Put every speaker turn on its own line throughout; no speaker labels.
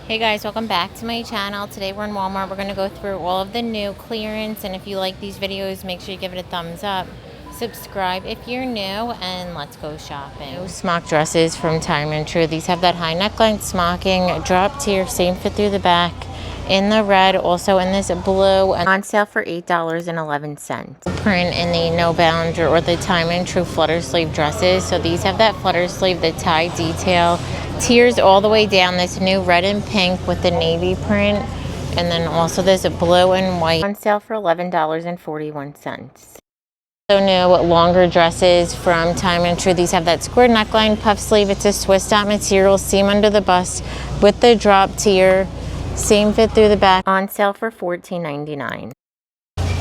Hey guys, welcome back to my channel. Today we're in Walmart. We're going to go through all of the new clearance, and if you like these videos, make sure you give it a thumbs up. Subscribe if you're new, and let's go shopping. New smock dresses from Time and True. These have that high neckline smocking, drop tier, same fit through the back, in the red, also in this blue, and on sale for $8.11. Print in the No Bound or the Time and True flutter sleeve dresses. So these have that flutter sleeve, the tie detail, tiers all the way down, this new red and pink with the navy print, and then also there's a blue and white, on sale for $11.41. So new longer dresses from Time and True. These have that square neckline, puff sleeve. It's a Swiss dot material, seam under the bust with the drop tier, same fit through the back, on sale for $14.99.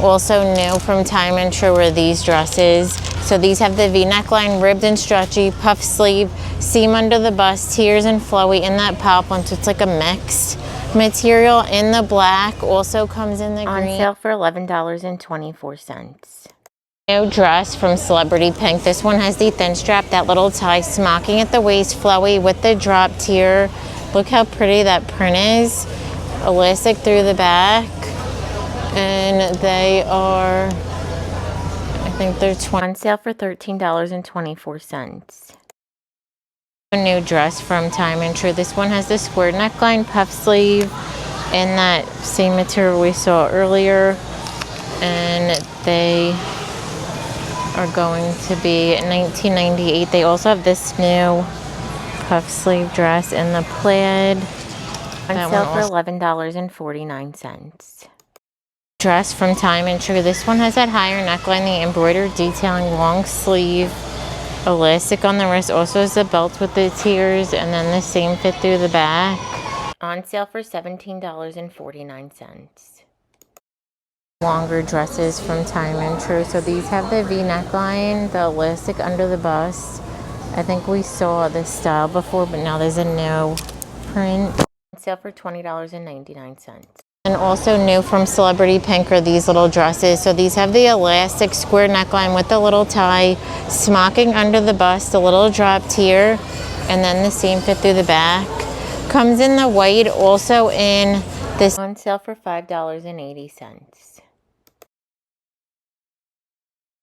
Also new from Time and True are these dresses. So these have the V neckline, ribbed and stretchy, puff sleeve, seam under the bust, tiers and flowy in that pop one. So it's like a mixed material in the black. Also comes in the green. On sale for $11.24. New dress from Celebrity Pink. This one has the thin strap, that little tie, smocking at the waist, flowy with the drop tier. Look how pretty that print is. Elastic through the back. And they are, I think they're on sale for $13.24. A new dress from Time and True. This one has the square neckline, puff sleeve, in that same material we saw earlier. And they are going to be $19.98. They also have this new puff sleeve dress in the plaid. On sale for $11.49. Dress from Time and True. This one has that higher neckline, the embroidered detailing, long sleeve, elastic on the wrist. Also has the belt with the tiers, and then the same fit through the back. On sale for $17.49. Longer dresses from Time and True. So these have the V neckline, the elastic under the bust. I think we saw this style before, but now there's a new print. On sale for $20.99. And also new from Celebrity Pink are these little dresses. So these have the elastic square neckline with the little tie, smocking under the bust, a little drop tier, and then the same fit through the back. Comes in the white, also in this. On sale for $5.80.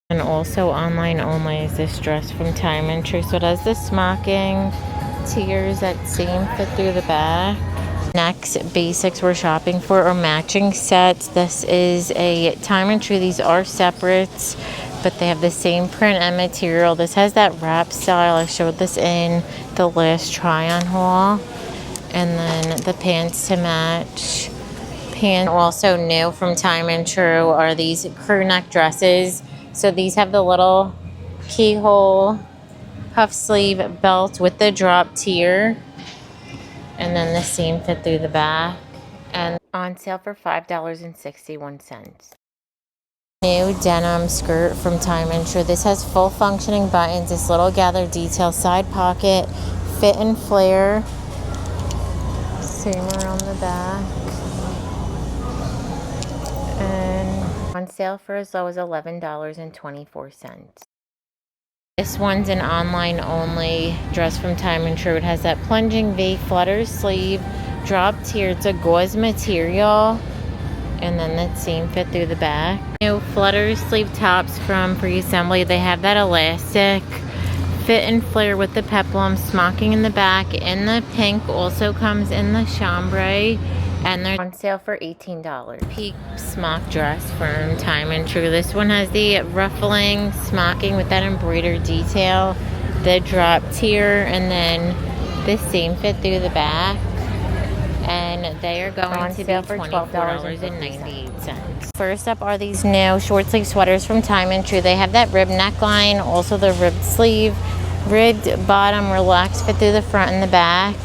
And also online only is this dress from Time and True. So it has the smocking, tiers, that same fit through the back. Next basics we're shopping for are matching sets. This is a Time and True. These are separates, but they have the same print and material. This has that wrap style. I showed this in the last try-on haul. And then the pants to match. Pants also new from Time and True are these crew neck dresses. So these have the little keyhole puff sleeve belt with the drop tier. And then the same fit through the back. And on sale for $5.61. New denim skirt from Time and True. This has full functioning buttons, this little gather detail, side pocket, fit and flare. Same around the back. And on sale for as low as $11.24. This one's an online only dress from Time and True. It has that plunging V flutter sleeve, drop tier. It's a gauze material, and then that same fit through the back. New flutter sleeve tops from Free Assembly. They have that elastic fit and flare with the peplum, smocking in the back. In the pink, also comes in the chambray. And they're on sale for $18. Peak smock dress from Time and True. This one has the ruffling smocking with that embroidered detail, the drop tier, and then the same fit through the back. And they are going to be for $12.98. First up are these new short sleeve sweaters from Time and True. They have that ribbed neckline, also the ribbed sleeve, ribbed bottom, relaxed fit through the front and the back.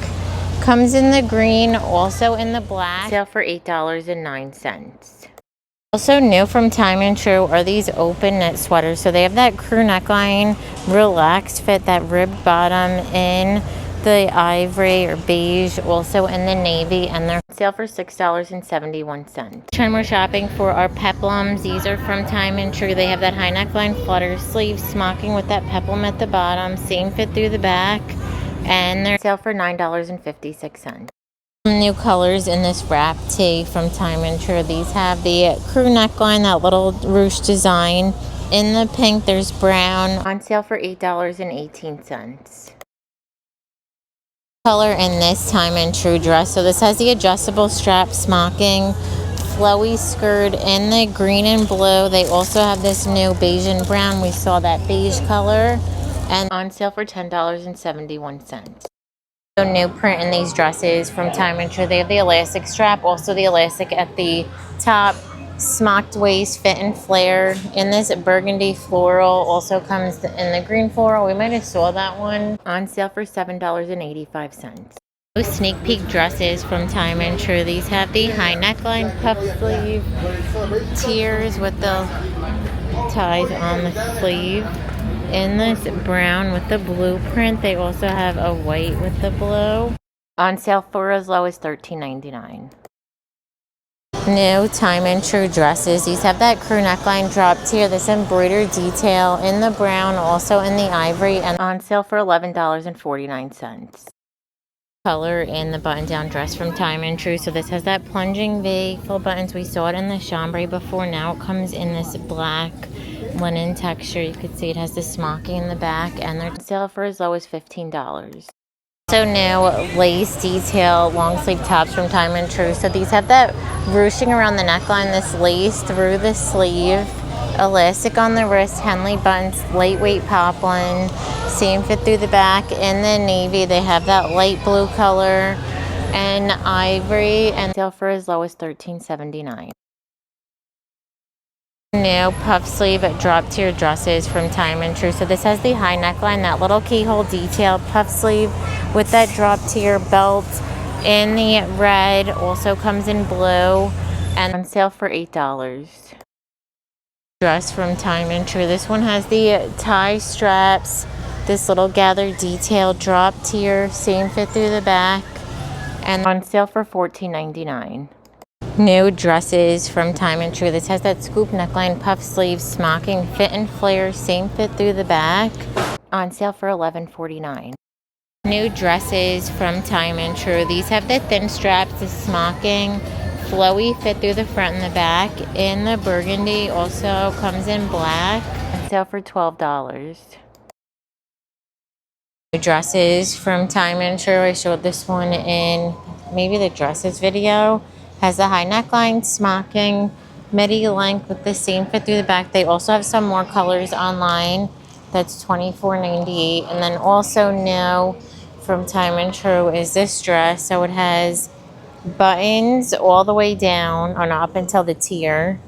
Comes in the green, also in the black. Sale for $8.09. Also new from Time and True are these open knit sweaters. So they have that crew neckline, relaxed fit, that ribbed bottom in the ivory or beige, also in the navy, and they're on sale for $6.71. Trend we're shopping for are peplums. These are from Time and True. They have that high neckline, flutter sleeve, smocking with that peplum at the bottom, same fit through the back. And they're on sale for $9.56. New colors in this wrap tee from Time and True. These have the crew neckline, that little ruche design. In the pink, there's brown. On sale for $8.18. Color in this Time and True dress. So this has the adjustable strap smocking, flowy skirt in the green and blue. They also have this new beige and brown. We saw that beige color. And on sale for $10.71. So new print in these dresses from Time and True. They have the elastic strap, also the elastic at the top, smocked waist, fit and flare. In this burgundy floral, also comes in the green floral. We might have saw that one. On sale for $7.85. Those sneak peek dresses from Time and True. These have the high neckline, puff sleeve, tiers with the ties on the sleeve. In this brown with the blue print, they also have a white with the blue. On sale for as low as $13.99. New Time and True dresses. These have that crew neckline drop tier, this embroidered detail in the brown, also in the ivory, and on sale for $11.49. Color in the button-down dress from Time and True. So this has that plunging V, full buttons. We saw it in the chambray before. Now it comes in this black linen texture. You could see it has the smocking in the back, and they're on sale for as low as $15. So new lace detail long sleeve tops from Time and True. So these have that ruching around the neckline, this lace through the sleeve, elastic on the wrist, Henley buttons, lightweight poplin, same fit through the back. In the navy, they have that light blue color and ivory, and sale for as low as $13.79. New puff sleeve drop tier dresses from Time and True. So this has the high neckline, that little keyhole detail, puff sleeve with that drop tier belt in the red, also comes in blue, and on sale for $8. Dress from Time and True. This one has the tie straps, this little gathered detail drop tier, same fit through the back, and on sale for $14.99. New dresses from Time and True. This has that scoop neckline, puff sleeves, smocking, fit and flare, same fit through the back, on sale for $11.49. New dresses from Time and True. These have the thin straps, the smocking, flowy fit through the front and the back. In the burgundy, also comes in black, on sale for $12. New dresses from Time and True. I showed this one in maybe the dresses video. Has a high neckline, smocking, midi length with the same fit through the back. They also have some more colors online. That's $24.98. And then also new from Time and True is this dress. So it has buttons all the way down, or not up until the tier.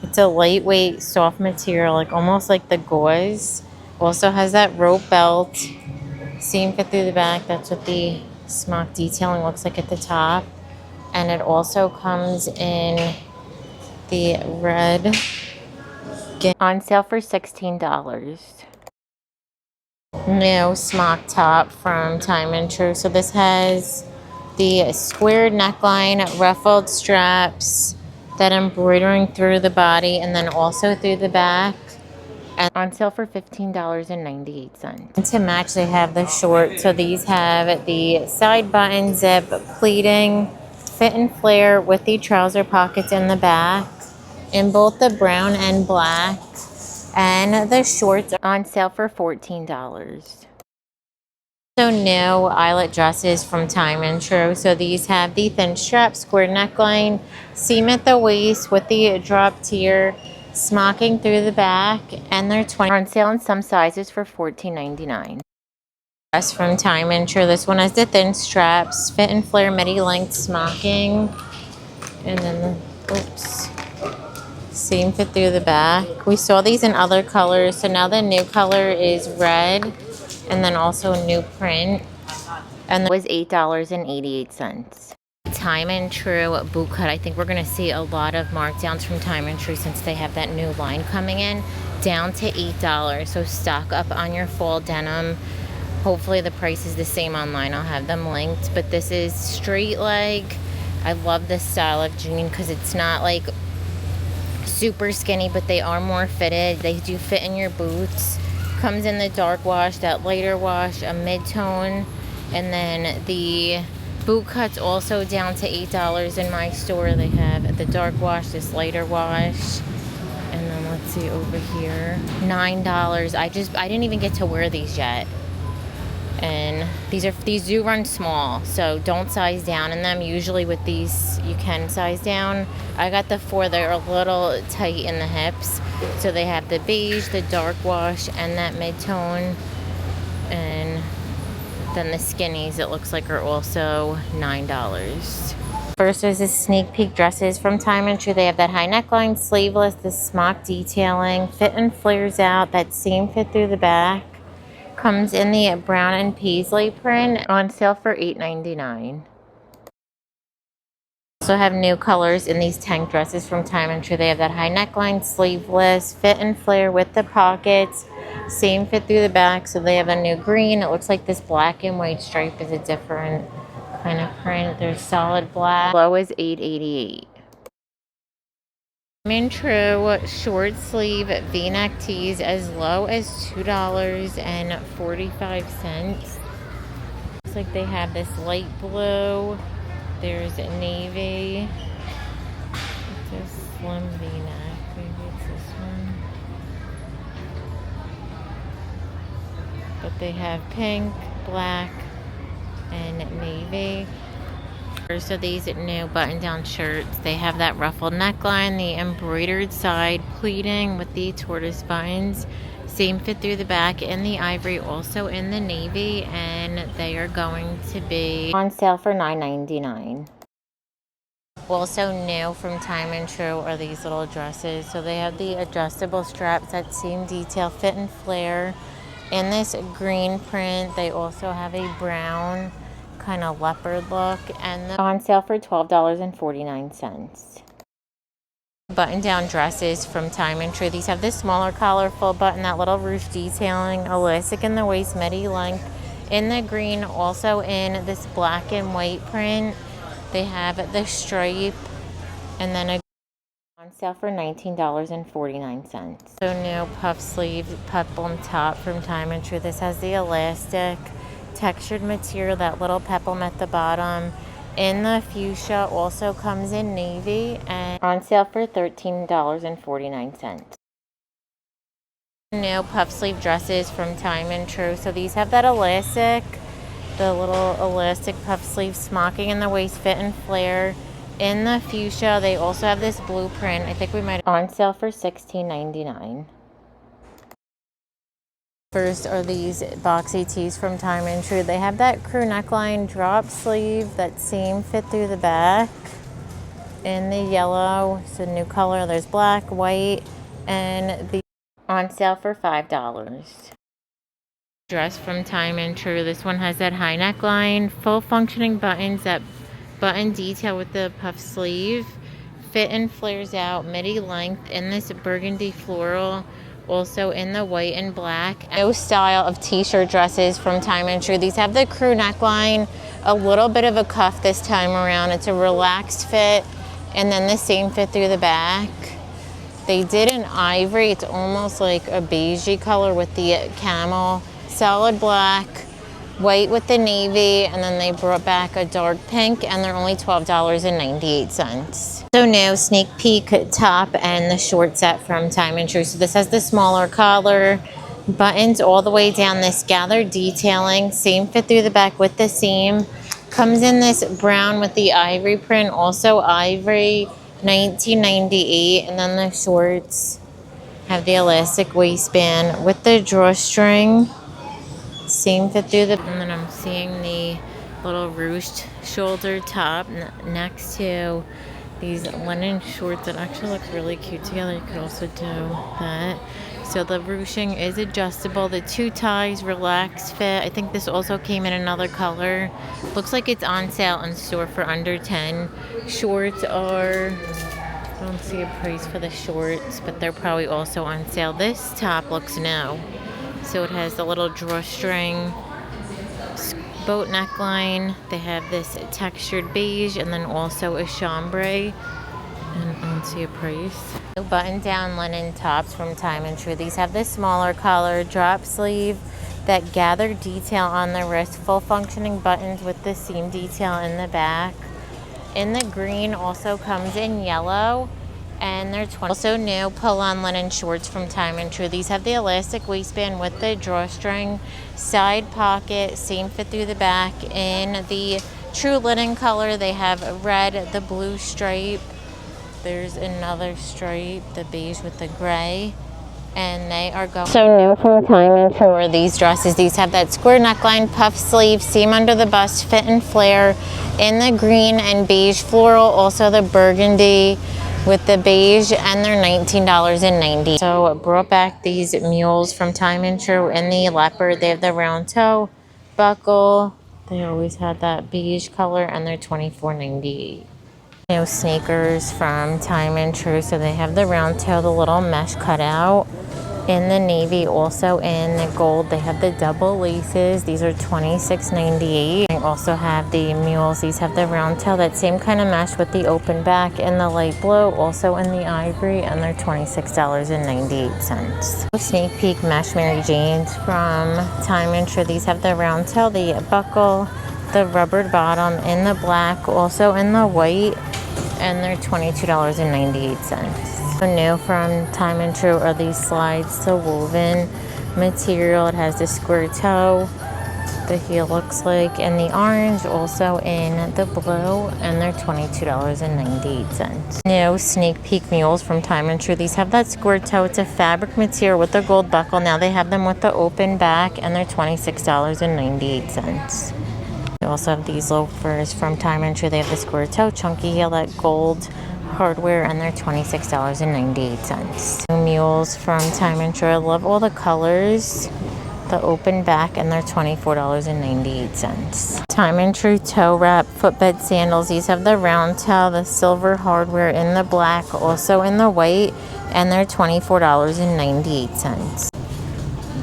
It's a lightweight, soft material, like almost like the gauze. Also has that rope belt, same fit through the back. That's what the smock detailing looks like at the top. And it also comes in the red. On sale for $16. New smock top from Time and True. So this has the squared neckline, ruffled straps, that embroidering through the body and then also through the back. And on sale for $15.98. To match, they have the shorts. So these have the side button zip pleating, fit and flare with the trouser pockets in the back in both the brown and black, and the shorts are on sale for $14. So new eyelet dresses from Time and True. So these have the thin strap, square neckline, seam at the waist with the drop tier, smocking through the back, and they're on sale in some sizes for $14.99. Dress from Time and True. This one has the thin straps, fit and flare, midi length smocking, and then same fit through the back. We saw these in other colors, so now the new color is red, and then also new print, and that was $8.88. Time and True boot cut. I think we're going to see a lot of markdowns from Time and True since they have that new line coming in, down to $8. So stock up on your fall denim. Hopefully the price is the same online. I'll have them linked. But this is straight leg. I love this style of jean because it's not like super skinny, but they are more fitted. They do fit in your boots. Comes in the dark wash, that lighter wash, a mid-tone, and then the Boot cuts also down to $8 in my store. They have the dark wash, this lighter wash. And then let's see over here, $9. I didn't even get to wear these yet. And these do run small, so don't size down in them. Usually with these you can size down. I got the 4, they're a little tight in the hips. So they have the beige, the dark wash, and that mid-tone. And then the skinnies, it looks like, are also $9. First is the sneak peek dresses from Time and True. They have that high neckline, sleeveless, the smock detailing, fit and flares out, that seam fit through the back. Comes in the brown and paisley print, on sale for $8.99. Also have new colors in these tank dresses from Time and True. They have that high neckline, sleeveless, fit and flare with the pockets, same fit through the back. So they have a new green. It looks like this black and white stripe is a different kind of print. There's solid black. Low is $8.88. Time and True short sleeve V-neck tees as low as $2.45. Looks like they have this light blue. There's navy. It's a slim V-neck. Maybe it's this one. But they have pink, black, and navy. So these new button-down shirts, they have that ruffled neckline, the embroidered side pleating with the tortoise buttons, same fit through the back, and the ivory also in the navy, and they are going to be on sale for $9.99. Also new from Time and True are these little dresses. So they have the adjustable straps, that same detail, fit and flare in this green print. They also have a brown kind of leopard look, and on sale for $12.49. Button-down dresses from Time and True. These have this smaller collar, full button, that little ruche detailing, elastic in the waist, midi length in the green, also in this black and white print. They have the stripe, and then on sale for $19.49. So new puff sleeve peplum top from Time and True. This has the elastic textured material, that little peplum at the bottom in the fuchsia, also comes in navy, and on sale for $13.49. New puff sleeve dresses from Time and True. So these have that elastic, the little elastic puff sleeve smocking in the waist, fit and flare in the fuchsia. They also have this blue print. I think we might on sale for $16.99. First are these boxy tees from Time and True. They have that crew neckline, drop sleeve, that seam fit through the back in the yellow. It's a new color. There's black, white, and the on sale for $5. Dress from Time and True. This one has that high neckline, full functioning buttons, that button detail with the puff sleeve, fit and flares out, midi length in this burgundy floral, also in the white and black. New style of t-shirt dresses from Time and True. These have the crew neckline, a little bit of a cuff this time around. It's a relaxed fit, and then the same fit through the back. They did an ivory. It's almost like a beigey color with the camel. Solid black, white with the navy, and then they brought back a dark pink, and they're only $12.98. So new sneak peek top and the short set from Time and True. So this has the smaller collar, buttons all the way down, this gathered detailing, same fit through the back with the seam. Comes in this brown with the ivory print, also ivory, $19.98. And then the shorts have the elastic waistband with the drawstring, same fit through the, and then I'm seeing the little ruched shoulder top next to these linen shorts that actually look really cute together. You could also do that. So the ruching is adjustable. The two ties, relaxed fit. I think this also came in another color. Looks like it's on sale in store for under $10. Shorts are, I don't see a price for the shorts, but they're probably also on sale. This top looks new. So it has the little drawstring, boat neckline. They have this textured beige, and then also a chambray. And I don't see a price. Button down linen tops from Time and True. These have this smaller collar, drop sleeve, that gathered detail on the wrist, full functioning buttons with the seam detail in the back. In the green, also comes in yellow, and they're 20. Also new pull-on linen shorts from Time and True. These have the elastic waistband with the drawstring, side pocket, same fit through the back. In the true linen color, they have red, the blue stripe. There's another stripe, the beige with the gray. And they are going so new from Time and True are these dresses. These have that square neckline, puff sleeve, seam under the bust, fit and flare in the green and beige floral. Also the burgundy with the beige, and they're $19.90. So brought back these mules from Time and True in the leopard. They have the round toe buckle. They always had that beige color, and they're $24.98. New sneakers from Time and True. So they have the round toe, the little mesh cutout in the navy, also in the gold. They have the double laces. These are $26.98. They also have the mules. These have the round toe, that same kind of mesh with the open back in the light blue, also in the ivory, and they're $26.98. Sneak peek mesh Mary Janes from Time and True. These have the round toe, the buckle, the rubbered bottom in the black, also in the white, and they're $22.98. New from Time and True are these slides, the woven material. It has the square toe, the heel looks like in the orange, also in the blue, and they're $22.98. New sneak peek mules from Time and True. These have that square toe. It's a fabric material with the gold buckle. Now they have them with the open back, and they're $26.98. We also have these loafers from Time and True. They have the square toe, chunky heel, that gold hardware, and they're $26.98. Mules from Time and True. I love all the colors. The open back, and they're $24.98. Time and True toe wrap footbed sandals. These have the round toe, the silver hardware in the black, also in the white, and they're $24.98.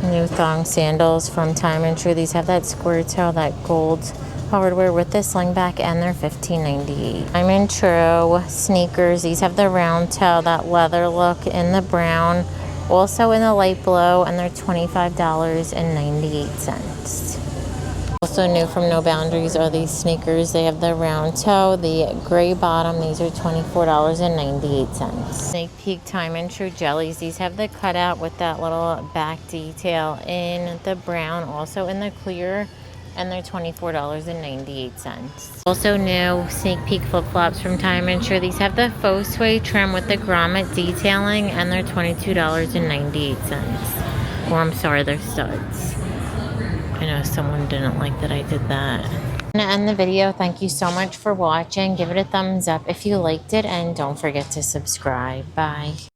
New thong sandals from Time and True. These have that square toe, that gold hardware with the sling back, and they're $15.98. Time and True sneakers. These have the round toe, that leather look in the brown, also in the light blue, and they're $25.98. Also new from No Boundaries are these sneakers. They have the round toe, the gray bottom. These are $24.98. Sneak peek Time and True jellies. These have the cutout with that little back detail in the brown, also in the clear, and they're $24.98. Also new sneak peek flip-flops from Time and True. These have the faux suede trim with the grommet detailing, and they're $22.98. Or I'm sorry, they're studs. I know someone didn't like that I did that. I'm gonna end the video. Thank you so much for watching. Give it a thumbs up if you liked it, and don't forget to subscribe. Bye.